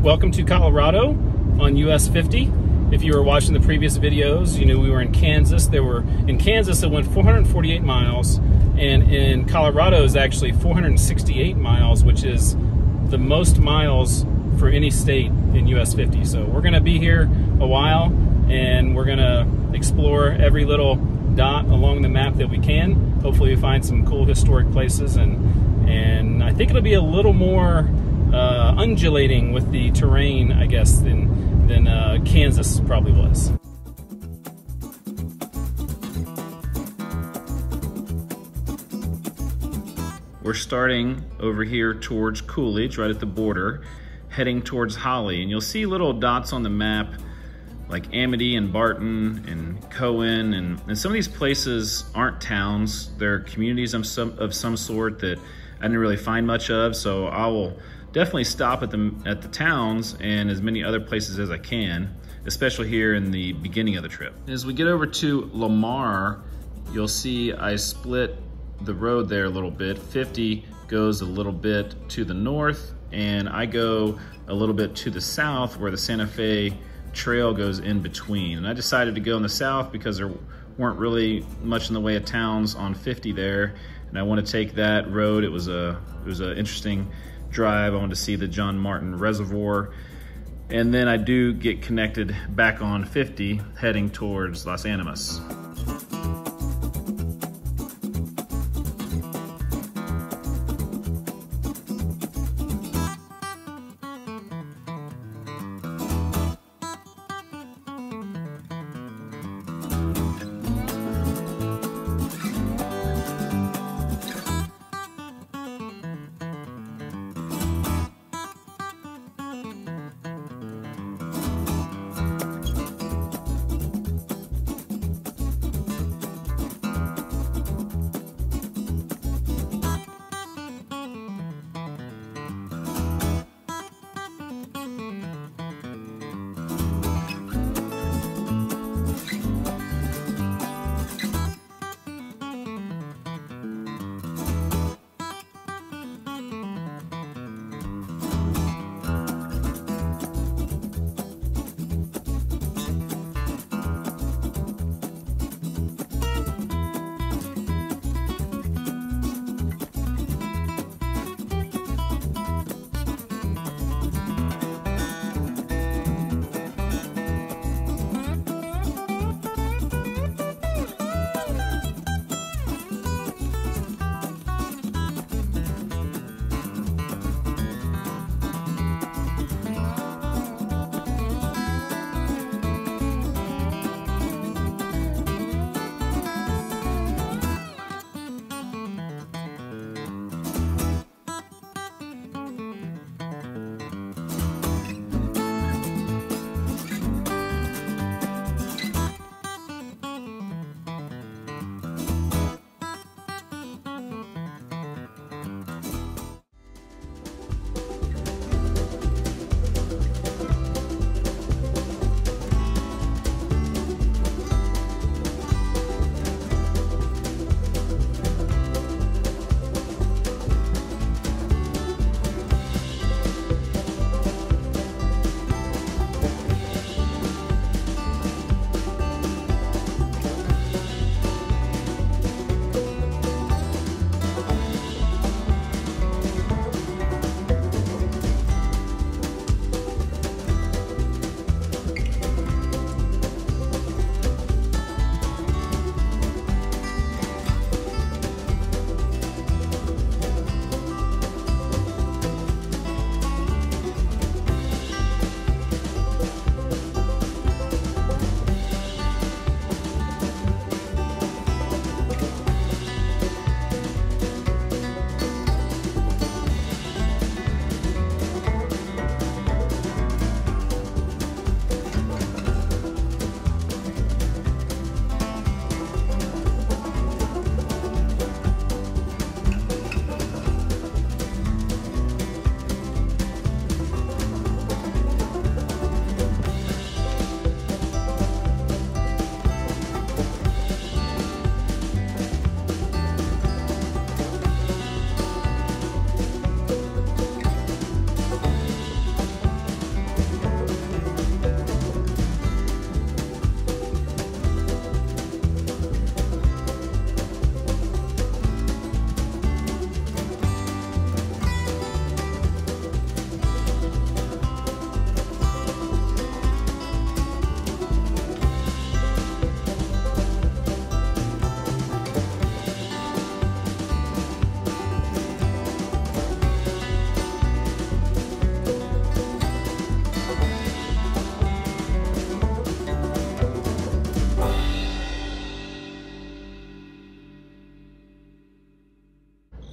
Welcome to Colorado on US 50. If you were watching the previous videos, you knew we were in Kansas. In Kansas, it went 448 miles, and in Colorado is actually 468 miles, which is the most miles for any state in US 50. So we're gonna be here a while, and we're gonna explore every little dot along the map that we can. Hopefully we find some cool historic places, and I think it'll be a little more undulating with the terrain, I guess, than Kansas probably was. We're starting over here towards Coolidge, right at the border, heading towards Holly, and you'll see little dots on the map like Amity and Barton and Cohen, and some of these places aren't towns. They're communities of some sort that I didn't really find much of, so I will definitely stop at the towns and as many other places as I can, especially here in the beginning of the trip. As we get over to Lamar, you'll see I split the road there a little bit. 50 goes a little bit to the north, and I go a little bit to the south where the Santa Fe Trail goes in between. And I decided to go in the south because there weren't really much in the way of towns on 50 there, and I want to take that road. It was a interesting drive. I wanted to see the John Martin Reservoir, and then I do get connected back on 50 heading towards Los Animas.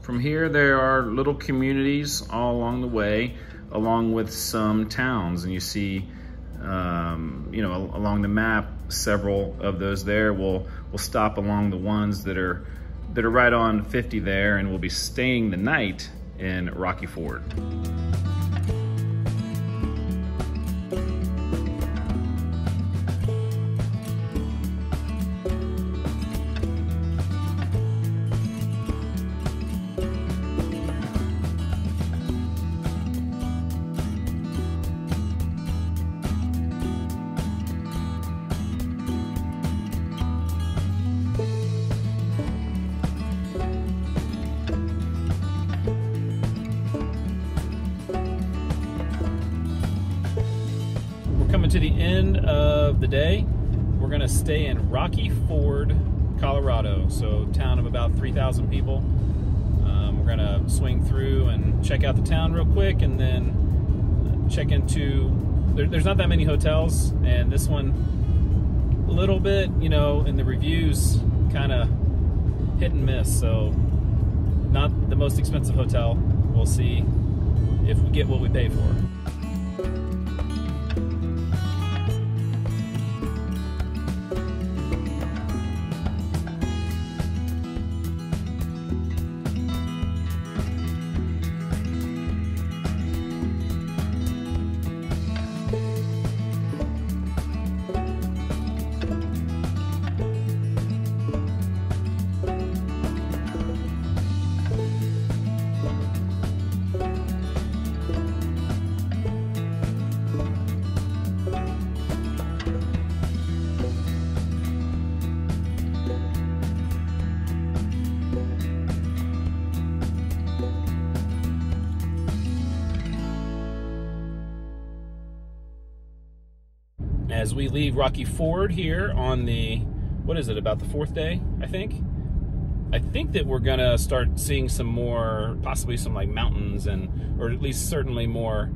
From here, there are little communities all along the way, along with some towns, and you see, you know, along the map, several of those there. We'll stop along the ones that are right on 50 there, and we'll be staying the night in Rocky Ford. Coming to the end of the day, we're gonna stay in Rocky Ford, Colorado. So town of about 3,000 people. We're gonna swing through and check out the town real quick, and then check into, there's not that many hotels, and this one a little bit, you know, in the reviews, kind of hit and miss. So not the most expensive hotel. We'll see if we get what we pay for. As we leave Rocky Ford here on the, what is it, about the 4th day, I think that we're gonna start seeing some more, possibly some like mountains, and or at least certainly more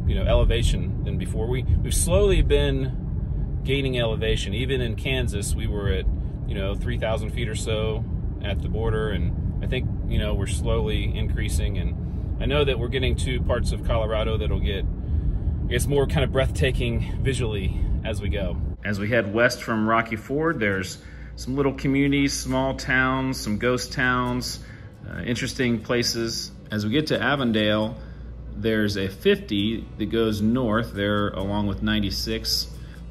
you know, elevation than before. We've slowly been gaining elevation. Even in Kansas, we were at, you know, 3,000 feet or so at the border, and I think, you know, we're slowly increasing. And I know that we're getting to parts of Colorado that'll get, I guess, more kind of breathtaking visually as we go. As we head west from Rocky Ford, there's some little communities, small towns, some ghost towns, interesting places. As we get to Avondale, there's a 50 that goes north there along with 96,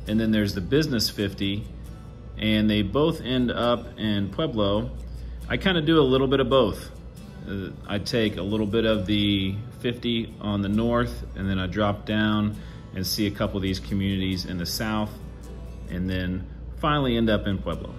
and then there's the business 50, and they both end up in Pueblo. I kind of do a little bit of both. I take a little bit of the 50 on the north, and then I drop down and see a couple of these communities in the south, and then finally end up in Pueblo.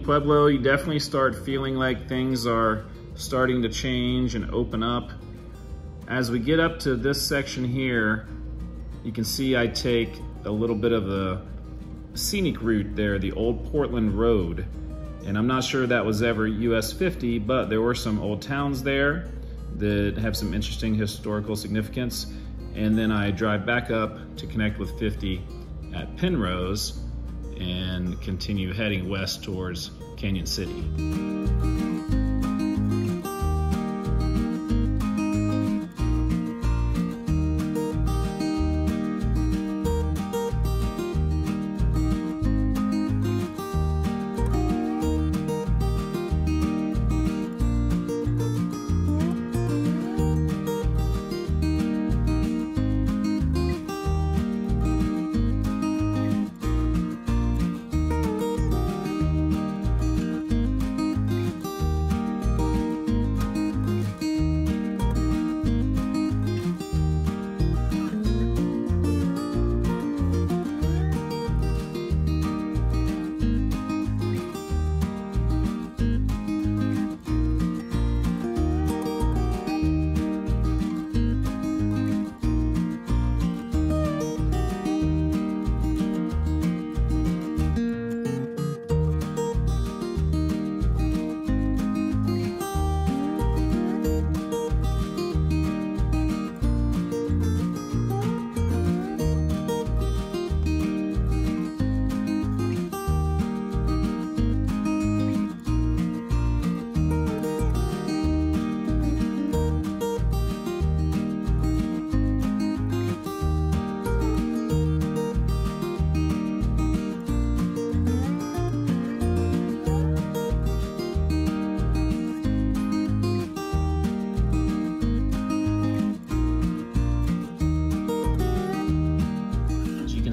Pueblo, you definitely start feeling like things are starting to change and open up. As we get up to this section here, you can see I take a little bit of a scenic route there, the old Portland Road. And I'm not sure that was ever US 50, but there were some old towns there that have some interesting historical significance. And then I drive back up to connect with 50 at Penrose and continue heading west towards Canyon City.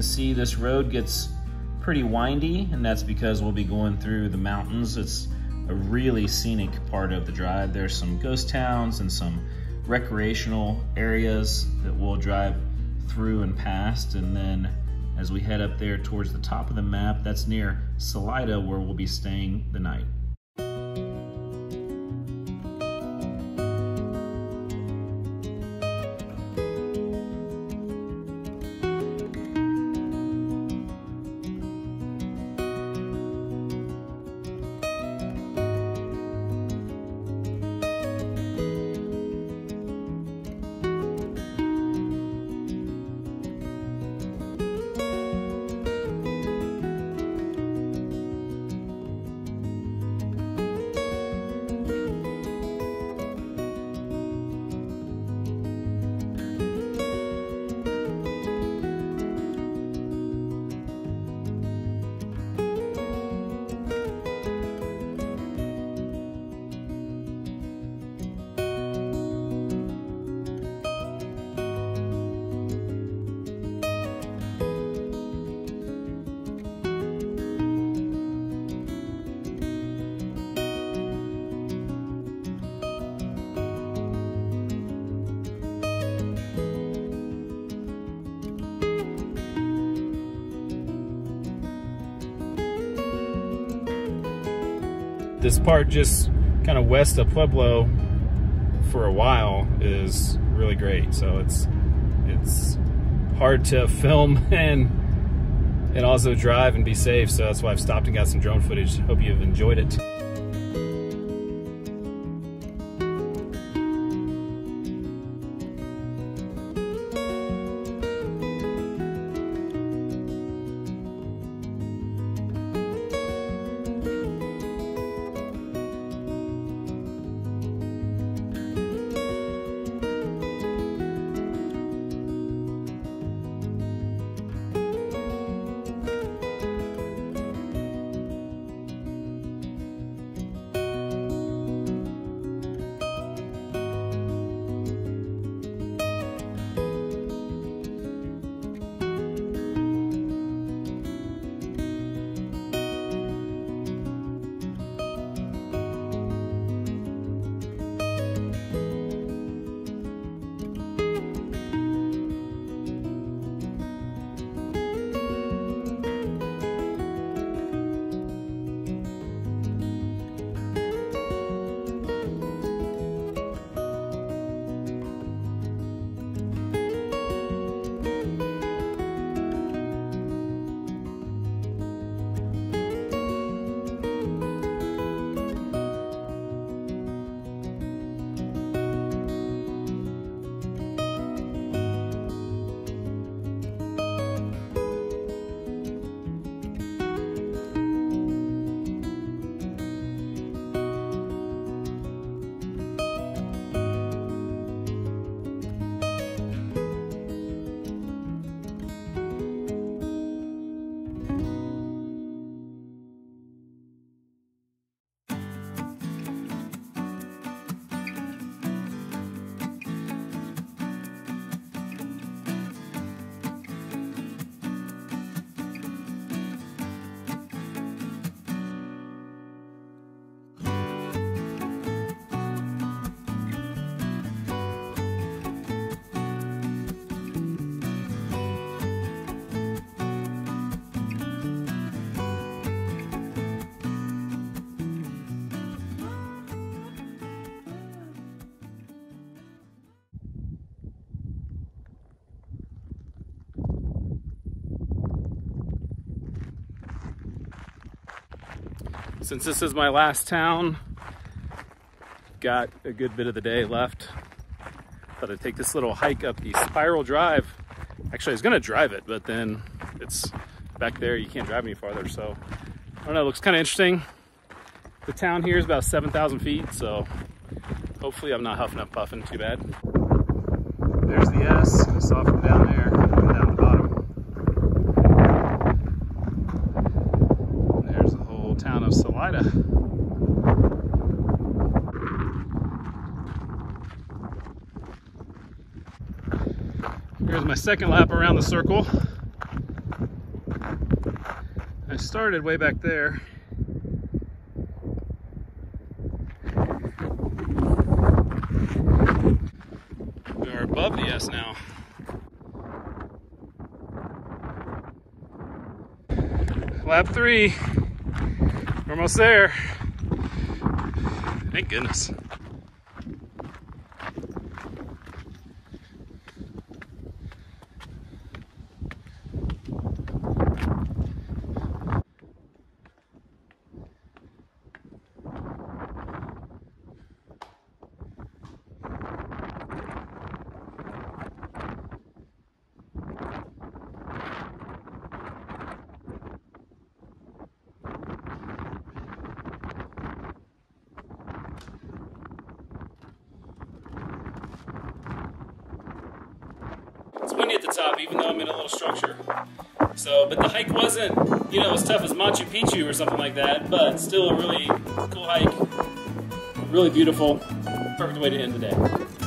See, this road gets pretty windy, and that's because we'll be going through the mountains. It's a really scenic part of the drive. There's some ghost towns and some recreational areas that we'll drive through and past, and then as we head up there towards the top of the map, that's near Salida, where we'll be staying the night. This part just kind of west of Pueblo for a while is really great. So it's hard to film and also drive and be safe. So that's why I've stopped and got some drone footage. Hope you've enjoyed it. Since this is my last town, got a good bit of the day left. Thought I'd take this little hike up the spiral drive. Actually, I was gonna drive it, but then it's back there. You can't drive any farther, so I don't know. It looks kind of interesting. The town here is about 7,000 feet, so hopefully I'm not huffing up puffing too bad. There's the S. I saw it from down there, coming down the bottom. And there's the whole town of Salida. Here's my second lap around the circle. I started way back there. We are above the S now. Lap 3. We're almost there. Thank goodness. It's windy at the top, even though I'm in a little structure. So, but the hike wasn't, you know, as tough as Machu Picchu or something like that, but still a really cool hike. Really beautiful. Perfect way to end the day.